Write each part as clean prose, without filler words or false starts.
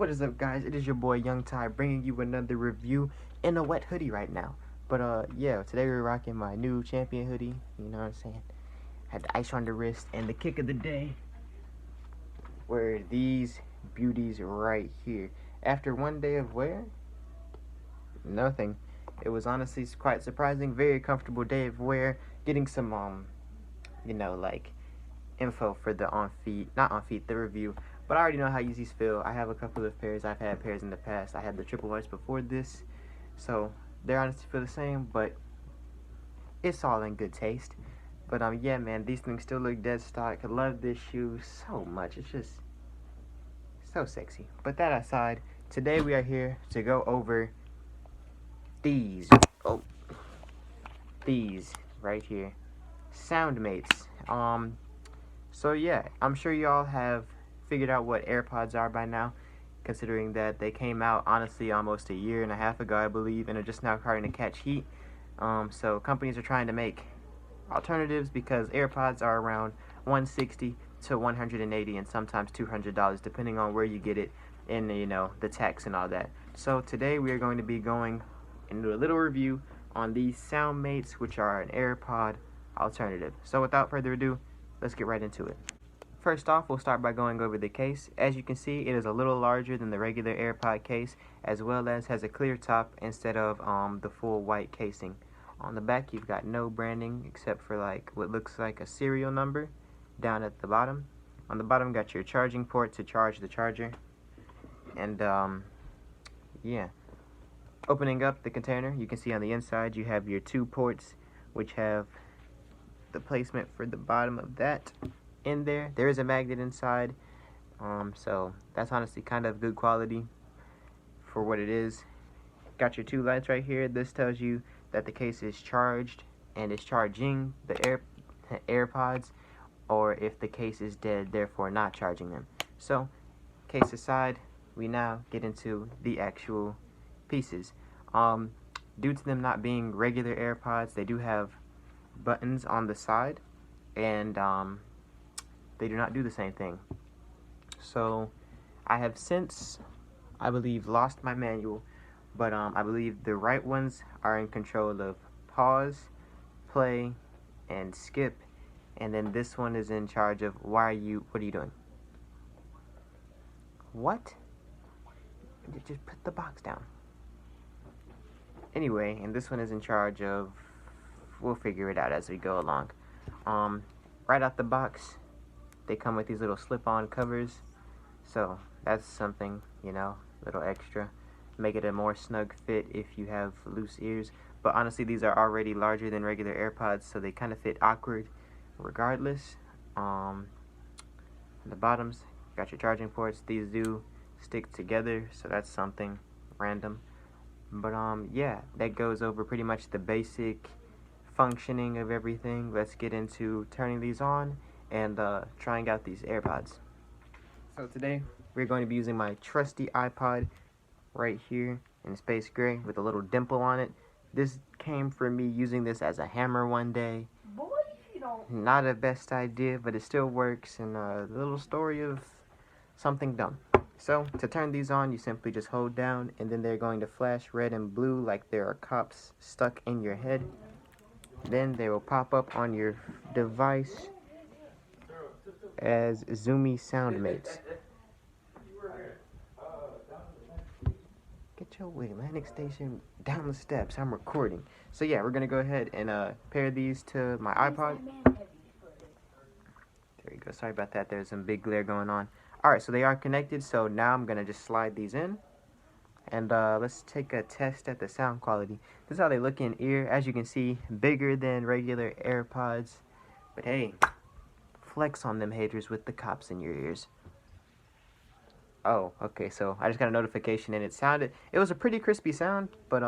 What is up, guys? It is your boy Young Ty bringing you another review in a wet hoodie right now. But yeah, today we're rocking my new champion hoodie. You know what I'm saying? Had the ice on the wrist, and the kick of the day were these beauties right here. After one day of wear, nothing. It was honestly quite surprising. Very comfortable day of wear. Getting some like info for the the review. But I already know how Yeezys feel. I have a couple of pairs. I've had pairs in the past. I had the triple whites before this, so they honestly feel the same. But it's all in good taste. But yeah, man, these things still look dead stock. I love this shoe so much. It's just so sexy. But that aside, today we are here to go over these. Oh, these right here, Soundmates. So yeah, I'm sure y'all have figured out what AirPods are by now, considering that they came out honestly almost a year and a half ago, I believe, and are just now starting to catch heat. So companies are trying to make alternatives because AirPods are around $160 to $180 and sometimes $200 depending on where you get it in the tax and all that. So today we are going to be going into a little review on these Soundmates, which are an AirPod alternative. So without further ado, let's get right into it. First off, we'll start by going over the case. As you can see, it is a little larger than the regular AirPod case, as well as has a clear top instead of the full white casing. On the back, you've got no branding except for like what looks like a serial number down at the bottom. On the bottom, got your charging port to charge the charger. And yeah, opening up the container, you can see on the inside you have your two ports, which have the placement for the bottom of that in there. There is a magnet inside, so that's honestly kind of good quality for what it is. Got your two lights right here. This tells you that the case is charged and is charging the AirPods, or if the case is dead, therefore not charging them. So, case aside, we now get into the actual pieces. Due to them not being regular AirPods, they do have buttons on the side, and they do not do the same thing. So I have since, I believe, lost my manual, but I believe the right ones are in control of pause, play, and skip, and then this one is in charge of what are you doing? What? Just put the box down. Anyway, and this one is in charge of, we'll figure it out as we go along. Right out the box, they come with these little slip-on covers, so that's something, little extra. Make it a more snug fit if you have loose ears. But honestly, these are already larger than regular AirPods, so they kind of fit awkward regardless. The bottoms, got your charging ports. These do stick together, so that's something random. But yeah, that goes over pretty much the basic functioning of everything. Let's get into turning these on and trying out these AirPods. So today we're going to be using my trusty iPod right here in space gray with a little dimple on it. This came from me using this as a hammer one day. Boy, if you don't. Not a best idea, but it still works, and a little story of something dumb. So to turn these on, you simply just hold down, and then they're going to flash red and blue like there are cops stuck in your head. Then they will pop up on your device as Zoomy Soundmates. Get your Atlantic Station down the steps. I'm recording. So yeah, we're gonna go ahead and pair these to my iPod. There we go. Sorry about that. There's some big glare going on. Alright, so they are connected, so now I'm gonna just slide these in. And let's take a test at the sound quality. This is how they look in ear. As you can see, bigger than regular AirPods. But hey, flex on them haters with the cops in your ears. Oh, okay, so I just got a notification and it was a pretty crispy sound, but It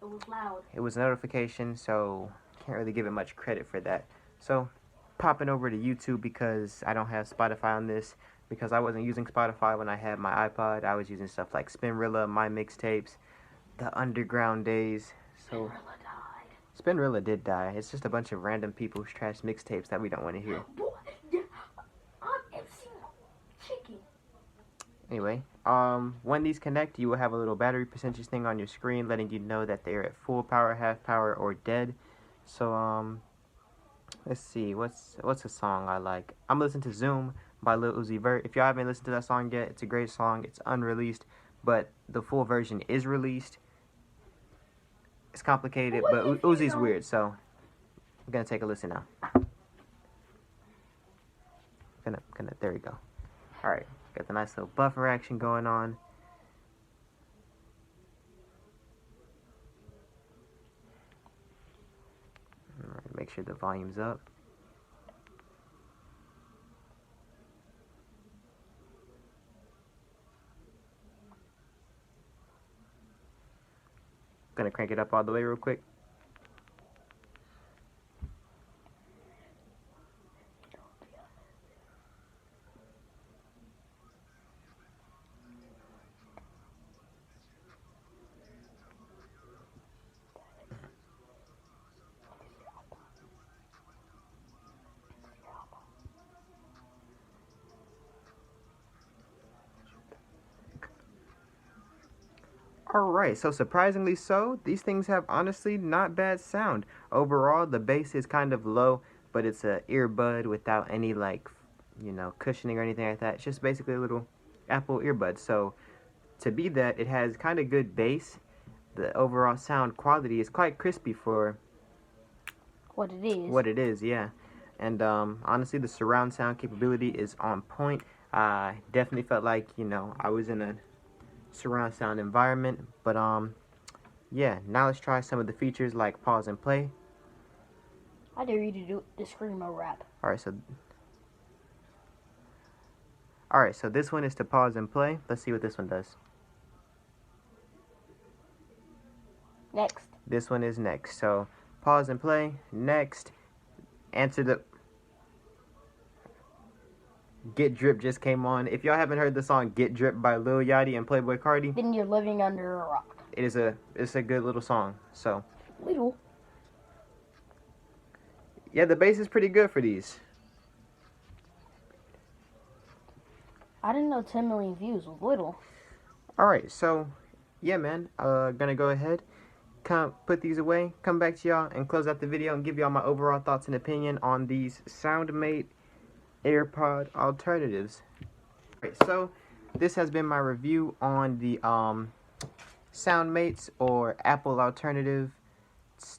was loud. it was a notification, so can't really give it much credit for that. So popping over to YouTube because I don't have Spotify on this, because I wasn't using Spotify when I had my iPod. I was using stuff like Spinrilla, My Mixtapes, the underground days. So Spinrilla did die. It's just a bunch of random people's trash mixtapes that we don't want to hear. Boy, yeah, I'm MC Chicken. Anyway, when these connect, you will have a little battery percentage thing on your screen letting you know that they're at full power, half power, or dead. So, let's see, what's a song I like? I'm listening to Zoom by Lil Uzi Vert. If y'all haven't listened to that song yet, it's a great song. It's unreleased, but the full version is released. It's complicated, What but if you Uzi's don't? weird, so I'm gonna take a listen now. There we go. Alright, got the nice little buffer action going on. Alright, make sure the volume's up. Gonna crank it up all the way real quick. Alright, so surprisingly so, these things have honestly not bad sound. Overall, the bass is kind of low, but it's a earbud without any like, cushioning or anything like that. It's just basically a little Apple earbud. So to be that, it has kind of good bass. The overall sound quality is quite crispy for What it is. what it is, yeah. And honestly, the surround sound capability is on point. I definitely felt like, I was in a surround sound environment. But yeah, now let's try some of the features like pause and play. I dare you to do the screamo rap. Alright, so this one is to pause and play. Let's see what this one does. Next. This one is next. So pause and play. Next. Answer the Get Drip just came on. If y'all haven't heard the song Get Drip by Lil Yachty and Playboi Carti, Then you're living under a rock. it's a good little song. So Little. yeah, the bass is pretty good for these. I didn't know 10 million views was little. Alright, so yeah, man, gonna go ahead, put these away, come back to y'all and close out the video and give y'all my overall thoughts and opinion on these SoundMate AirPod alternatives. Alright, so this has been my review on the SoundMates or Apple alternative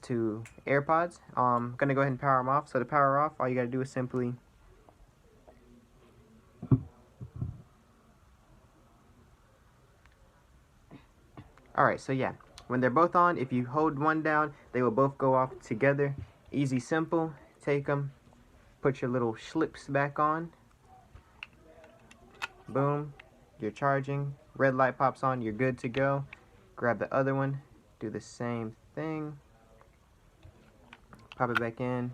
to AirPods. Gonna go ahead and power them off. So to power off, all you gotta do is simply Alright, so yeah, when they're both on, if you hold one down, they will both go off together. Easy, simple. Take them, put your little slips back on. Boom, you're charging. Red light pops on, you're good to go. Grab the other one, do the same thing. Pop it back in.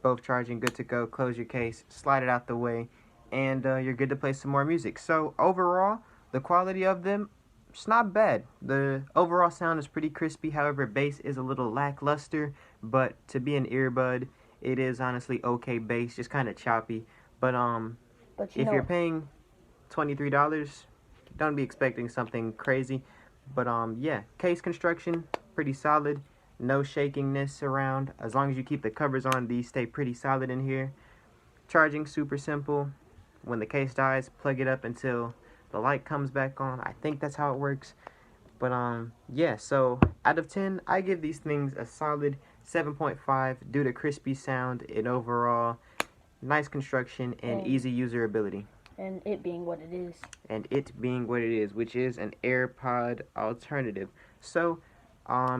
Both charging, good to go. Close your case, slide it out the way, and you're good to play some more music. So overall, the quality of them, it's not bad. The overall sound is pretty crispy. However, bass is a little lackluster, but to be an earbud, it is honestly okay bass, just kind of choppy. But if you're paying $23, don't be expecting something crazy. But yeah, case construction pretty solid. No shakiness around. As long as you keep the covers on, these stay pretty solid in here. Charging super simple. When the case dies, plug it up until the light comes back on. I think that's how it works. But yeah, so out of 10, I give these things a solid 7.5 due to crispy sound and overall nice construction and easy usability. And it being what it is. And it being what it is, which is an AirPod alternative. So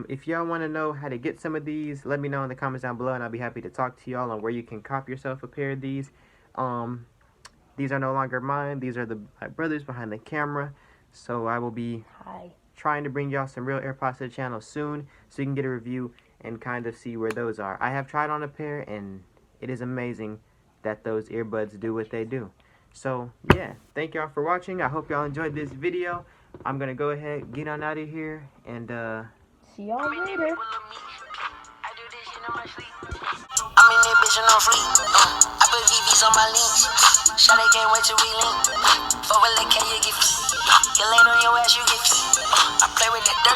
if y'all want to know how to get some of these, let me know in the comments down below, and I'll be happy to talk to y'all on where you can cop yourself a pair of these. These are no longer mine. These are my brother's behind the camera. So I will be trying to bring y'all some real AirPods to the channel soon, so you can get a review and kind of see where those are. I have tried on a pair, and it is amazing that those earbuds do what they do. So yeah, thank y'all for watching. I hope y'all enjoyed this video. I'm gonna go ahead, get on out of here, and see y'all later. I'm in that bitch and I'm free. I put VVs on my links. Shawty can't wait to relink. Fuck with that K, you get free. You laid on your ass, you get free. I play with that dirt.